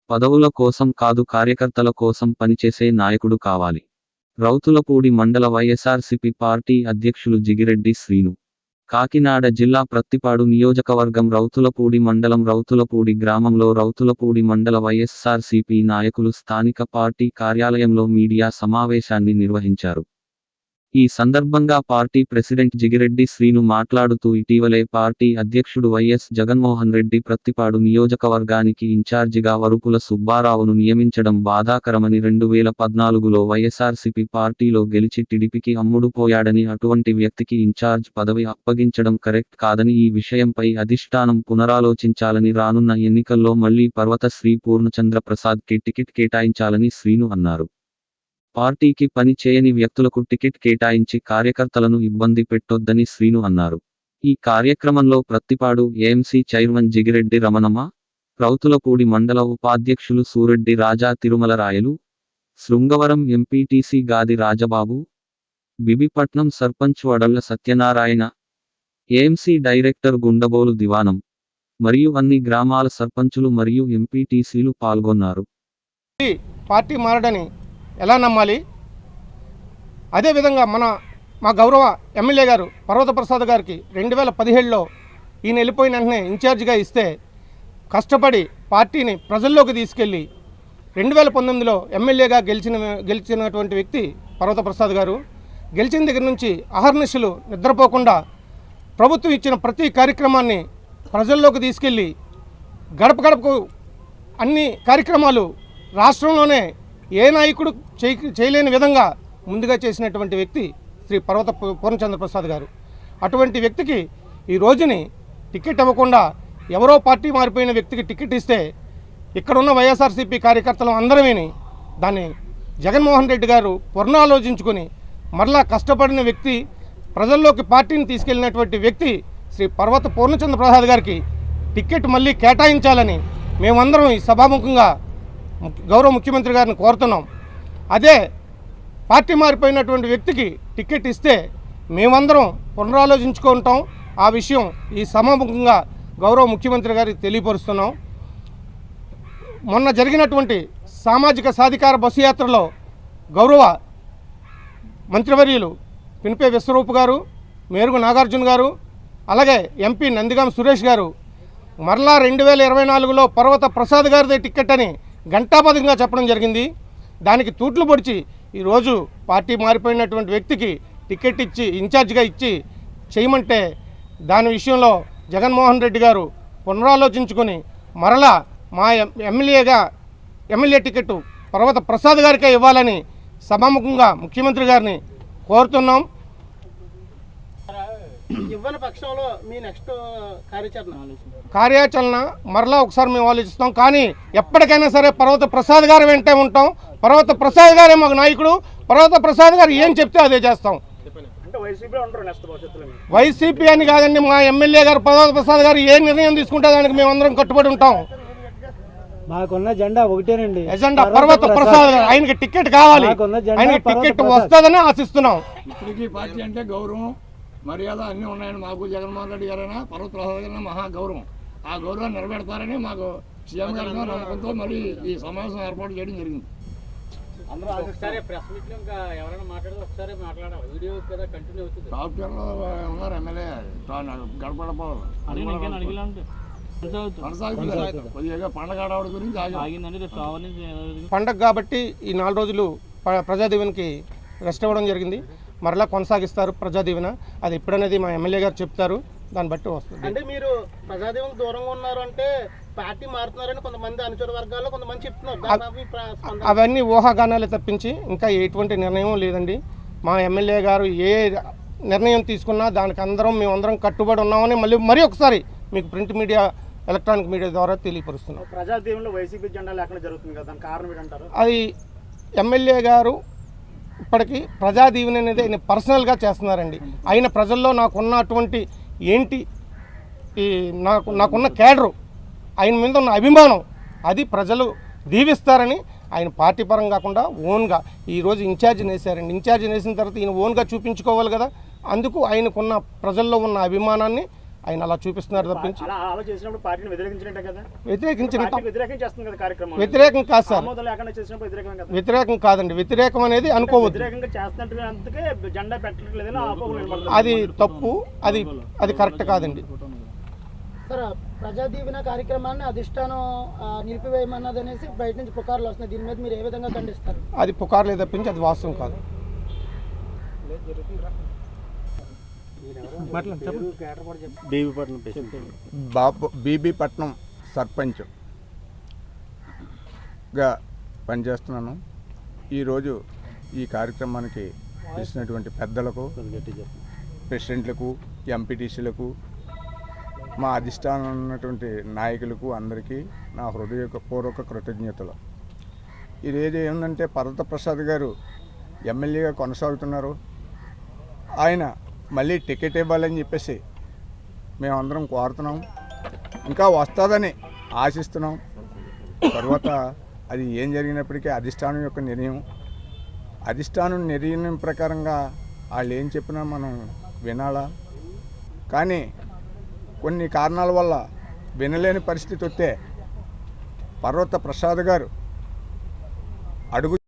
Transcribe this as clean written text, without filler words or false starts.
పదవుల కోసం కాదు, కార్యకర్తల కోసం పనిచేసే నాయకుడు కావాలి. రౌతులపూడి మండల వైఎస్ఆర్సీపీ పార్టీ అధ్యక్షులు జిగిరెడ్డి శ్రీను. కాకినాడ జిల్లా ప్రత్తిపాడు నియోజకవర్గం రౌతులపూడి మండలం రౌతులపూడి గ్రామంలో రౌతులపూడి మండల వైఎస్ఆర్సీపీ నాయకులు స్థానిక పార్టీ కార్యాలయంలో మీడియా సమావేశాన్ని నిర్వహించారు. ఈ సందర్భంగా పార్టీ ప్రెసిడెంట్ జిగిరెడ్డి శ్రీను మాట్లాడుతూ, ఇటీవలే పార్టీ అధ్యక్షుడు వైఎస్ జగన్మోహన్ రెడ్డి ప్రత్తిపాడు నియోజకవర్గానికి ఇన్ఛార్జిగా వరుపుల సుబ్బారావును నియమించడం బాధాకరమని, 2014లో వైఎస్ఆర్సీపీ పార్టీలో గెలిచి టీడీపీకి అమ్ముడుపోయాడని, అటువంటి వ్యక్తికి ఇన్ఛార్జ్ పదవి అప్పగించడం కరెక్ట్ కాదని, ఈ విషయంపై అధిష్టానం పునరాలోచించాలని, రానున్న ఎన్నికల్లో మళ్లీ పర్వతశ్రీ పూర్ణచంద్ర ప్రసాద్కి టికెట్ కేటాయించాలని శ్రీను అన్నారు. పార్టీకి పని చేయని వ్యక్తులకు టికెట్ కేటాయించి కార్యకర్తలను ఇబ్బంది పెట్టొద్దని శ్రీను అన్నారు. ఈ కార్యక్రమంలో ప్రత్తిపాడు ఏఎంసీ చైర్మన్ జిగిరెడ్డి రమణమ్మ, రౌతులపూడి మండల ఉపాధ్యక్షులు సూరెడ్డి రాజా తిరుమలరాయలు, శృంగవరం ఎంపీటీసీ గాది రాజబాబు, బిబిపట్నం సర్పంచ్ వడళ్ల సత్యనారాయణ, ఏఎంసీ డైరెక్టర్ గుండబోలు దివానం మరియు అన్ని గ్రామాల సర్పంచులు మరియు ఎంపీటీసీలు పాల్గొన్నారు. పార్టీ మారడని ఎలా నమ్మాలి? అదేవిధంగా మా గౌరవ ఎమ్మెల్యే గారు పర్వత ప్రసాద్ గారికి 2017లో ఈయన వెళ్ళిపోయిన వెంటనే ఇన్ఛార్జిగా ఇస్తే కష్టపడి పార్టీని ప్రజల్లోకి తీసుకెళ్ళి 2019లో ఎమ్మెల్యేగా గెలిచినటువంటి వ్యక్తి పర్వత ప్రసాద్ గారు. గెలిచిన దగ్గర నుంచి అహర్నిశలు నిద్రపోకుండా ప్రభుత్వం ఇచ్చిన ప్రతి కార్యక్రమాన్ని ప్రజల్లోకి తీసుకెళ్ళి గడప గడపకు అన్ని కార్యక్రమాలు రాష్ట్రంలోనే ఏ నాయకుడు చేయలేని విధంగా ముందుగా చేసినటువంటి వ్యక్తి శ్రీ పర్వత పూర్ణచంద్ర ప్రసాద్ గారు. అటువంటి వ్యక్తికి ఈ రోజుని టికెట్ ఇవ్వకుండా ఎవరో పార్టీ మారిపోయిన వ్యక్తికి టికెట్ ఇస్తే ఇక్కడున్న వైఎస్ఆర్సీపీ కార్యకర్తలు అందరమేని దాన్ని జగన్మోహన్ రెడ్డి గారు పునరాలోచించుకొని మరలా కష్టపడిన వ్యక్తి, ప్రజల్లోకి పార్టీని తీసుకెళ్లినటువంటి వ్యక్తి శ్రీ పర్వత పూర్ణచంద్ర ప్రసాద్ గారికి టికెట్ మళ్ళీ కేటాయించాలని మేమందరం ఈ సభాముఖంగా గౌరవ ముఖ్యమంత్రి గారిని కోరుతున్నాం. అదే పార్టీ మారిపోయినటువంటి వ్యక్తికి టికెట్ ఇస్తే మేమందరం పునరాలోచించుకుంటాం. ఆ విషయం ఈ సభాముఖంగా గౌరవ ముఖ్యమంత్రి గారికి తెలియపరుస్తున్నాం. మొన్న జరిగినటువంటి సామాజిక సాధికార బస్సు యాత్రలో గౌరవ మంత్రివర్యులు పినిపే విశ్వరూప్ గారు, మేరుగు నాగార్జున గారు, అలాగే ఎంపీ నందిగాం సురేష్ గారు మరలా 2024లో పర్వత ప్రసాద్ గారిదే టికెట్ అని గంటాపదంగా చెప్పడం జరిగింది. దానికి తూట్లు పొడిచి ఈరోజు పార్టీ మారిపోయినటువంటి వ్యక్తికి టికెట్ ఇచ్చి ఇన్ఛార్జిగా ఇచ్చి చేయమంటే దాని విషయంలో జగన్మోహన్ రెడ్డి గారు పునరాలోచించుకొని మరలా మా ఎమ్మెల్యే టికెట్ పర్వత ప్రసాద్ గారికే ఇవ్వాలని సభాముఖంగా ముఖ్యమంత్రి గారిని కోరుతున్నాం. ఇవ్వని పక్షంలో మీ నెక్స్ట్ కార్యాచరణ మరలా ఒకసారి మేము ఆలోచిస్తాం. కానీ ఎప్పటికైనా సరే పర్వత ప్రసాద్ గారు వెంటే ఉంటాం. పర్వత ప్రసాద్ గారే మాకు నాయకుడు. పర్వత ప్రసాద్ గారు ఏం చెప్తే అదే చేస్తాం. వైసీపీ అని కాదండి, మా ఎమ్మెల్యే గారు పర్వత ప్రసాద్ గారు ఏ నిర్ణయం తీసుకుంటే దానికి మేమందరం కట్టుబడి ఉంటాం. మాకున్న జెండా ఒకటేనండి, ఎజెండా పర్వత ప్రసాద్ గారు. ఆయనకి టికెట్ కావాలి, ఆయనకి టికెట్ వస్తుందని ఆశిస్తున్నాం. ఇప్పటికీ పార్టీ అంటే గౌరవం, మర్యాద అన్నీ ఉన్నాయని మాకు జగన్మోహన్ రెడ్డి గారైనా పర్వత ప్రసాద్ గారైనా మహా గౌరవం. ఆ గౌరవాన్ని నిలబెడతారని మాకు సీఎం గారితో నమ్మకంతో మరి ఈ సమావేశం ఏర్పాటు చేయడం జరిగింది. సాఫ్ట్వేర్లో ఉన్నారు ఎమ్మెల్యే గడపడపోవాలి కొద్దిగా పండగ ఆడవాడి గురించి పండగ కాబట్టి ఈ 4 రోజులు ప్రజాదీవెనకి రెస్ట్ ఇవ్వడం జరిగింది. మరలా కొనసాగిస్తారు ప్రజాదీవెన. అది ఎప్పుడనేది మా ఎమ్మెల్యే గారు చెప్తారు, దాన్ని బట్టి వస్తుంది. అంటే మీరు ప్రజాదీవెన దూరంగా ఉన్నారు అంటే పార్టీ మారుతున్నారని కొంతమంది అనుచర వర్గాల్లో కొంతమంది చెప్తున్నారు. అవన్నీ ఊహాగానాలే తప్పించి ఇంకా ఎటువంటి నిర్ణయం లేదండి. మా ఎమ్మెల్యే గారు ఏ నిర్ణయం తీసుకున్నా దానికి మేమందరం కట్టుబడి ఉన్నామని మరీ ఒకసారి మీకు ప్రింట్ మీడియా, ఎలక్ట్రానిక్ మీడియా ద్వారా తెలియపరుస్తున్నాం. ప్రజాదీవెనలో వైసీపీ జెండా లేకుండా జరుగుతుంది కదా, దానికి కారణం ఏంటంటారు? అది ఎమ్మెల్యే గారు ఇప్పటికీ ప్రజాదీవెన అనేది ఆయన పర్సనల్గా చేస్తున్నారండి. ఆయన ప్రజల్లో నాకున్నటువంటి ఏంటి ఈ నాకున్న క్యాడరు, ఆయన మీద ఉన్న అభిమానం, అది ప్రజలు దీవిస్తారని ఆయన పార్టీ పరంగా కాకుండా ఓన్గా ఈరోజు ఇన్ఛార్జిని వేశారండి. ఇన్ఛార్జిని వేసిన తర్వాత ఈయన ఓన్గా చూపించుకోవాలి కదా. అందుకు ఆయనకున్న ప్రజల్లో ఉన్న అభిమానాన్ని ఆయన అలా చూపిస్తున్నారు తప్పించి అలా చేసినప్పుడు పార్టీని వ్యతిరేకించినట్టే కదా, వ్యతిరేకించిన వ్యతిరేకం చేస్తుంది కదా కార్యక్రమం. వ్యతిరేకం కాదు సార్, ఆమోదం లేకుండా చేసినప్పుడు వ్యతిరేకం కదా. వ్యతిరేకం కాదండి, వ్యతిరేకం అనేది అనుకోవద్దు. వ్యతిరేకంగా చేస్తున్నట్టు అందుకే జెండా పెట్టట్లేదని ఆపోహలు నిలబడుతుంది. అది తప్పు, అది కరెక్ట్ కాదండి. సార్ ప్రజా దీవెన కార్యక్రమాన్ని అధిష్టానం నిలిపివేయమన్నది అనేసి బయట నుంచి పుకార్లు వస్తున్నాయి. దీని మీద మీరు ఏ విధంగా ఖండిస్తారు? అది పుకార్లే తప్పించి అది వాస్తవం కాదు. బీబీపట్నం సర్పంచ్గా పనిచేస్తున్నాను. ఈరోజు ఈ కార్యక్రమానికి చేసినటువంటి పెద్దలకు, ప్రెసిడెంట్లకు, ఎంపీటీసీలకు, మా అధిష్టానం ఉన్నటువంటి నాయకులకు అందరికీ నా హృదయపూర్వక కృతజ్ఞతలు. ఇదేది ఏంటంటే పర్వత ప్రసాద్ గారు ఎమ్మెల్యేగా కొనసాగుతున్నారు. ఆయన మళ్ళీ టికెట్ ఇవ్వాలని చెప్పేసి మేమందరం కోరుతున్నాం. ఇంకా వస్తుందని ఆశిస్తున్నాం. తర్వాత అది ఏం జరిగినప్పటికీ అధిష్టానం యొక్క నిర్ణయం. అధిష్టానం నిర్ణయం ప్రకారంగా వాళ్ళు ఏం చెప్పినా మనం వినాలా. కానీ కొన్ని కారణాల వల్ల వినలేని పరిస్థితి వస్తే పర్వత ప్రసాద్ గారు అడుగు